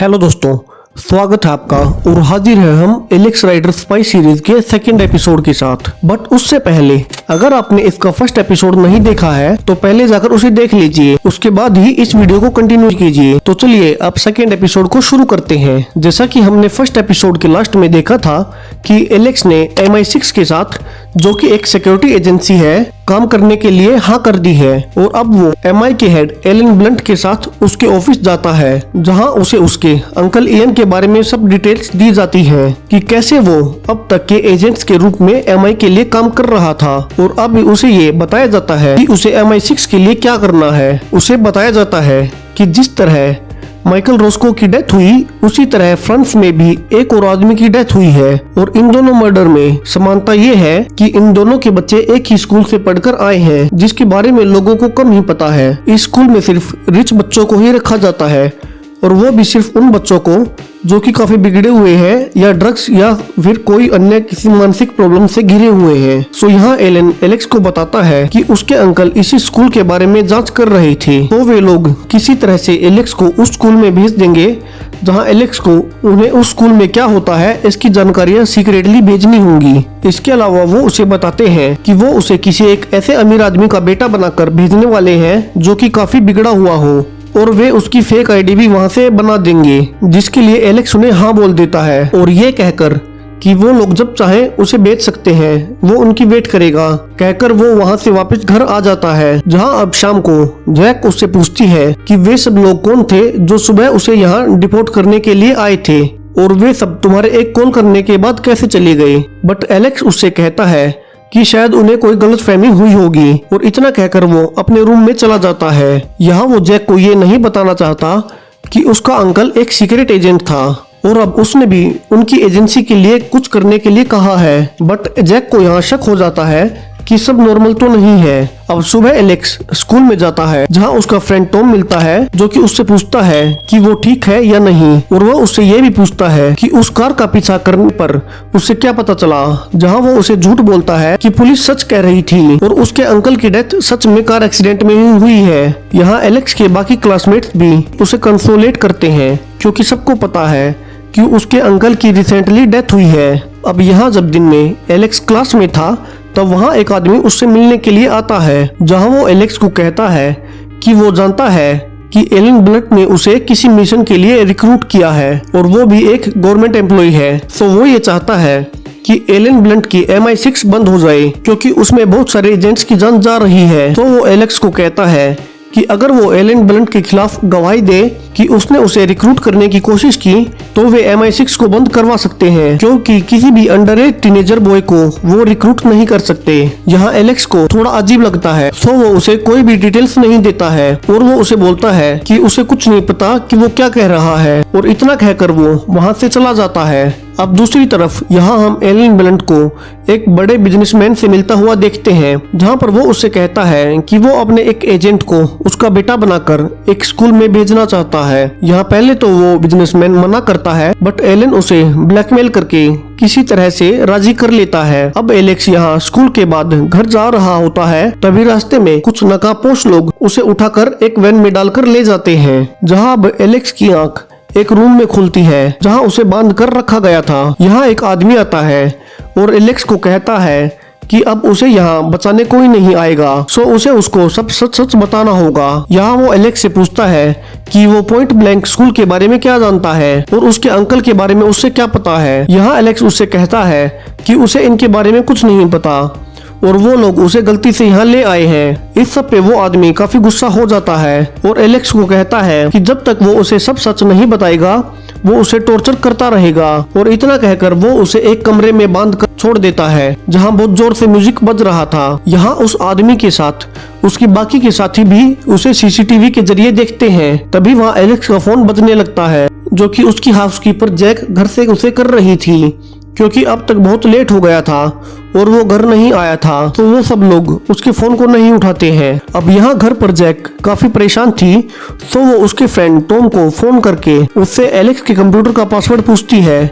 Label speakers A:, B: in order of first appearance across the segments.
A: Hello दोस्तों, स्वागत है आपका और हाजिर है हम एलेक्स राइडर स्पाई सीरीज के सेकंड एपिसोड के साथ। बट उससे पहले अगर आपने इसका फर्स्ट एपिसोड नहीं देखा है तो पहले जाकर उसे देख लीजिए, उसके बाद ही इस वीडियो को कंटिन्यू कीजिए। तो चलिए अब सेकंड एपिसोड को शुरू करते हैं। जैसा कि हमने फर्स्ट एपिसोड के लास्ट में देखा था कि एलेक्स ने MI6 के साथ, जो कि एक सिक्योरिटी एजेंसी है, काम करने के लिए हाँ कर दी है और अब वो MI के हेड एलन ब्लंट के साथ उसके ऑफिस जाता है, जहां उसे उसके अंकल इयन के बारे में सब डिटेल्स दी जाती हैं कि कैसे वो अब तक के एजेंट्स के रूप में MI के लिए काम कर रहा था। और अब उसे ये बताया जाता है कि उसे MI6 के लिए क्या करना है। उसे बताया जाता है कि जिस तरह माइकल रोस्को की डेथ हुई उसी तरह फ्रांस में भी एक और आदमी की डेथ हुई है। और इन दोनों मर्डर में समानता ये है कि इन दोनों के बच्चे एक ही स्कूल से पढ़कर आए हैं, जिसके बारे में लोगों को कम ही पता है। इस स्कूल में सिर्फ रिच बच्चों को ही रखा जाता है, और वो भी सिर्फ उन बच्चों को जो कि काफी बिगड़े हुए हैं या ड्रग्स या फिर कोई अन्य किसी मानसिक प्रॉब्लम से घिरे हुए हैं। सो यहाँ एलन एलेक्स को बताता है कि उसके अंकल इसी स्कूल के बारे में जांच कर रहे थे, तो वे लोग किसी तरह से एलेक्स को उस स्कूल में भेज देंगे जहाँ एलेक्स को उन्हें उस स्कूल में क्या होता है इसकी जानकारियाँ सीक्रेटली भेजनी होंगी। इसके अलावा वो उसे बताते हैं कि वो उसे किसी एक ऐसे अमीर आदमी का बेटा बनाकर भेजने वाले हैं जो कि काफी बिगड़ा हुआ हो, और वे उसकी फेक आईडी भी वहां से बना देंगे, जिसके लिए एलेक्स उन्हें हाँ बोल देता है और ये कहकर कि वो लोग जब चाहे उसे बेच सकते हैं, वो उनकी वेट करेगा। कहकर वो वहां से वापस घर आ जाता है, जहां अब शाम को जैक उससे पूछती है कि वे सब लोग कौन थे जो सुबह उसे यहाँ डिपोर्ट करने के लिए आए थे, और वे सब तुम्हारे एक कॉल करने के बाद कैसे चले गए। बट एलेक्स उससे कहता है कि शायद उन्हें कोई गलतफहमी हुई होगी, और इतना कहकर वो अपने रूम में चला जाता है। यहाँ वो जैक को ये नहीं बताना चाहता कि उसका अंकल एक सीक्रेट एजेंट था और अब उसने भी उनकी एजेंसी के लिए कुछ करने के लिए कहा है। बट जैक को यहाँ शक हो जाता है कि सब नॉर्मल तो नहीं है। अब सुबह एलेक्स स्कूल में जाता है, जहाँ उसका फ्रेंड टॉम मिलता है, जो कि उससे पूछता है कि वो ठीक है या नहीं, और वो उससे ये भी पूछता है कि उस कार का पीछा करने पर उससे क्या पता चला, जहाँ वो उसे झूठ बोलता है कि पुलिस सच कह रही थी और उसके अंकल की डेथ सच में कार एक्सीडेंट में ही हुई है। यहाँ एलेक्स के बाकी क्लासमेट्स भी उसे कंसोलेट करते हैं, क्योंकि सबको पता है कि उसके अंकल की रिसेंटली डेथ हुई है। अब यहाँ जब दिन में एलेक्स क्लास में था तब वहाँ एक आदमी उससे मिलने के लिए आता है, जहाँ वो एलेक्स को कहता है कि वो जानता है कि एलन ब्लंट ने उसे किसी मिशन के लिए रिक्रूट किया है और वो भी एक गवर्नमेंट एम्प्लॉय है। सो वो ये चाहता है कि एलन ब्लंट की MI6 बंद हो जाए, क्योंकि उसमें बहुत सारे एजेंट्स की जान जा रही है। तो वो एलेक्स को कहता है कि अगर वो एलन ब्लंट के खिलाफ गवाही दे कि उसने उसे रिक्रूट करने की कोशिश की, तो वे MI6 को बंद करवा सकते हैं, क्योंकि किसी भी अंडरएज टीनेजर बॉय को वो रिक्रूट नहीं कर सकते। यहाँ एलेक्स को थोड़ा अजीब लगता है, सो वो उसे कोई भी डिटेल्स नहीं देता है और वो उसे बोलता है कि उसे कुछ नहीं पता कि वो क्या कह रहा है, और इतना कहकर वो वहाँ से चला जाता है। अब दूसरी तरफ यहाँ हम एलन ब्लंट को एक बड़े बिजनेसमैन से मिलता हुआ देखते हैं, जहाँ पर वो उससे कहता है कि वो अपने एक एजेंट को उसका बेटा बनाकर एक स्कूल में भेजना चाहता है। यहाँ पहले तो वो बिजनेसमैन मना करता है, बट एलन उसे ब्लैकमेल करके किसी तरह से राजी कर लेता है। अब एलेक्स यहाँ स्कूल के बाद घर जा रहा होता है, तभी रास्ते में कुछ नकाबपोश लोग उसे उठाकर एक वैन में डालकर ले जाते हैं, जहाँ अब एलेक्स की आंख एक रूम में खुलती है जहां उसे बांध कर रखा गया था। यहाँ एक आदमी आता है और एलेक्स को कहता है कि अब उसे यहाँ बचाने कोई नहीं आएगा, सो उसे उसको सब सच सच बताना होगा। यहाँ वो एलेक्स से पूछता है कि वो पॉइंट ब्लैंक स्कूल के बारे में क्या जानता है और उसके अंकल के बारे में उससे क्या पता है। यहाँ एलेक्स उससे कहता है कि उसे इनके बारे में कुछ नहीं पता और वो लोग उसे गलती से यहाँ ले आए हैं। इस सब पे वो आदमी काफी गुस्सा हो जाता है और एलेक्स को कहता है कि जब तक वो उसे सब सच नहीं बताएगा वो उसे टॉर्चर करता रहेगा, और इतना कहकर वो उसे एक कमरे में बांध कर छोड़ देता है, जहाँ बहुत जोर से म्यूजिक बज रहा था। यहाँ उस आदमी के साथ उसकी बाकी के साथी भी उसे CCTV के जरिए देखते हैं। तभी वहाँ एलेक्स का फोन बजने लगता है, जो कि उसकी हाउसकीपर जैक घर से उसे कर रही थी, क्योंकि अब तक बहुत लेट हो गया था और वो घर नहीं आया था, तो वो सब लोग उसके फोन को नहीं उठाते हैं। अब यहाँ घर पर जैक काफी परेशान थी, तो वो उसके फ्रेंड टॉम को फोन करके उससे एलेक्स के कंप्यूटर का पासवर्ड पूछती है,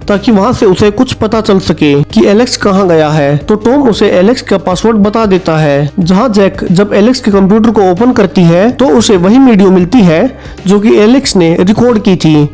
A: ताकि वहाँ से उसे कुछ पता चल सके कि एलेक्स कहाँ गया है। तो टॉम उसे एलेक्स का पासवर्ड बता देता है, जहाँ जैक जब एलेक्स के कंप्यूटर को ओपन करती है तो उसे वही वीडियो मिलती है जो कि एलेक्स ने रिकॉर्ड की थी।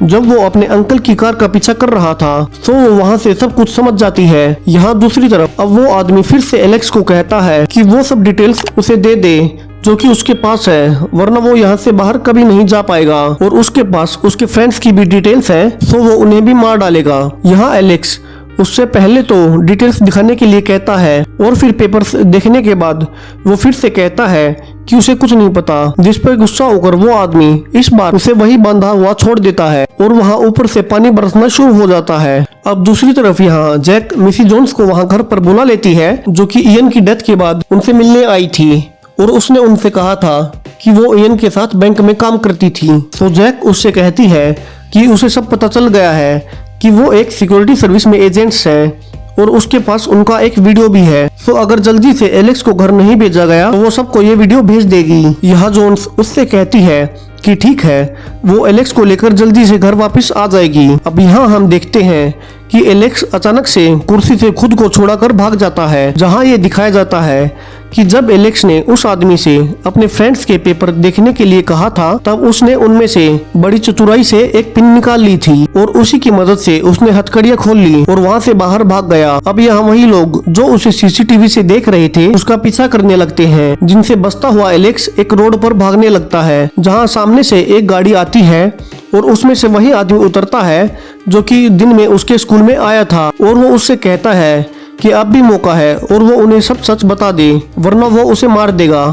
A: जब वो अपने अंकल की कार का पीछा कर रहा था तो वो वहाँ से सब कुछ समझ जाती है। यहाँ दूसरी तरफ अब वो आदमी फिर से एलेक्स को कहता है कि वो सब डिटेल्स उसे दे दे जो कि उसके पास है, वरना वो यहाँ से बाहर कभी नहीं जा पाएगा और उसके पास उसके फ्रेंड्स की भी डिटेल्स है तो वो उन्हें भी मार डालेगा। यहाँ एलेक्स उससे पहले तो डिटेल्स दिखाने के लिए कहता है और फिर पेपर्स देखने के बाद वो फिर से कहता है कि उसे कुछ नहीं पता, जिस पर गुस्सा होकर वो आदमी इस बार उसे वही बांधा हुआ छोड़ देता है और वहाँ ऊपर से पानी बरसना शुरू हो जाता है। अब दूसरी तरफ यहाँ जैक मिसी जोन्स को वहाँ घर पर बुला लेती है, जो कि इयन की डेथ के बाद उनसे मिलने आई थी और उसने उनसे कहा था कि वो इयन के साथ बैंक में काम करती थी। तो जैक उससे कहती है कि उसे सब पता चल गया है कि वो एक सिक्योरिटी सर्विस में एजेंट्स हैं और उसके पास उनका एक वीडियो भी है। तो अगर जल्दी से एलेक्स को घर नहीं भेजा गया तो वो सबको ये वीडियो भेज देगी। यहाँ जोन्स उससे कहती है कि ठीक है, वो एलेक्स को लेकर जल्दी से घर वापस आ जाएगी। अब यहाँ हम देखते हैं कि एलेक्स अचानक से कुर्सी से खुद को छोड़ाकर भाग जाता है, जहाँ ये दिखाया जाता है कि जब एलेक्स ने उस आदमी से अपने फ्रेंड्स के पेपर देखने के लिए कहा था तब उसने उनमें से बड़ी चतुराई से एक पिन निकाल ली थी और उसी की मदद से उसने हथकड़ियां खोल ली और वहां से बाहर भाग गया। अब यहाँ वही लोग जो उसे सीसीटीवी से देख रहे थे उसका पीछा करने लगते हैं, जिनसे बचता हुआ एलेक्स एक रोड पर भागने लगता है, जहाँ सामने से एक गाड़ी आती है और उसमें से वही आदमी उतरता है जो कि दिन में उसके स्कूल में आया था और वो उससे कहता है कि अब भी मौका है और वो उन्हें सब सच बता दे वरना वो उसे मार देगा।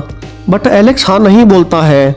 A: बट एलेक्स हाँ नहीं बोलता है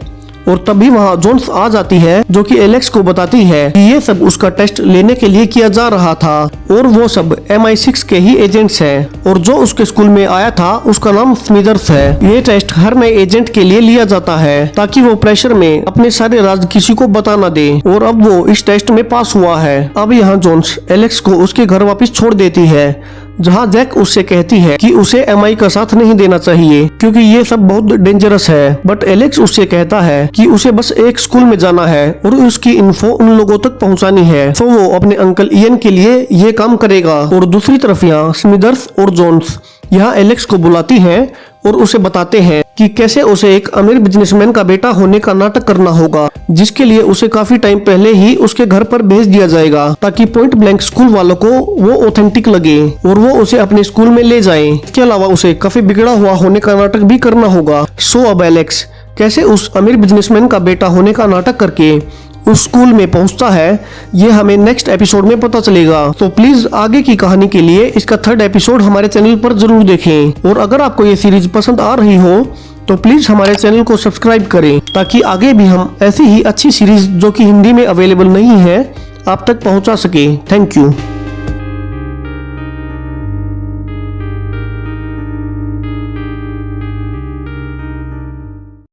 A: और तभी वहाँ जोन्स आ जाती है, जो कि एलेक्स को बताती है कि ये सब उसका टेस्ट लेने के लिए किया जा रहा था और वो सब MI6 के ही एजेंट्स हैं और जो उसके स्कूल में आया था उसका नाम स्मिदर्स है। ये टेस्ट हर नए एजेंट के लिए लिया जाता है ताकि वो प्रेशर में अपने सारे राज किसी को बता न दे और अब वो इस टेस्ट में पास हुआ है। अब यहाँ जोन्स एलेक्स को उसके घर वापस छोड़ देती है, जहाँ जैक उससे कहती है कि उसे MI का साथ नहीं देना चाहिए क्योंकि ये सब बहुत डेंजरस है। बट एलेक्स उससे कहता है कि उसे बस एक स्कूल में जाना है और उसकी इन्फो उन लोगों तक पहुंचानी है, तो वो अपने अंकल इयन के लिए ये काम करेगा। और दूसरी तरफ यहाँ स्मिदर्स और जोन्स यहाँ एलेक्स को बुलाती हैं और उसे बताते हैं कि कैसे उसे एक अमीर बिजनेसमैन का बेटा होने का नाटक करना होगा, जिसके लिए उसे काफी टाइम पहले ही उसके घर पर भेज दिया जाएगा ताकि पॉइंट ब्लैंक स्कूल वालों को वो ऑथेंटिक लगे और वो उसे अपने स्कूल में ले जाए। इसके अलावा उसे काफी बिगड़ा हुआ होने का नाटक भी करना होगा। सो अब एलेक्स कैसे उस अमीर बिजनेसमैन का बेटा होने का नाटक करके उस स्कूल में पहुंचता है, ये हमें नेक्स्ट एपिसोड में पता चलेगा। तो प्लीज आगे की कहानी के लिए इसका 3rd एपिसोड हमारे चैनल पर जरूर देखें और अगर आपको ये सीरीज पसंद आ रही हो तो प्लीज हमारे चैनल को सब्सक्राइब करें ताकि आगे भी हम ऐसी ही अच्छी सीरीज जो कि हिंदी में अवेलेबल नहीं है आप तक पहुंचा सके। Thank you.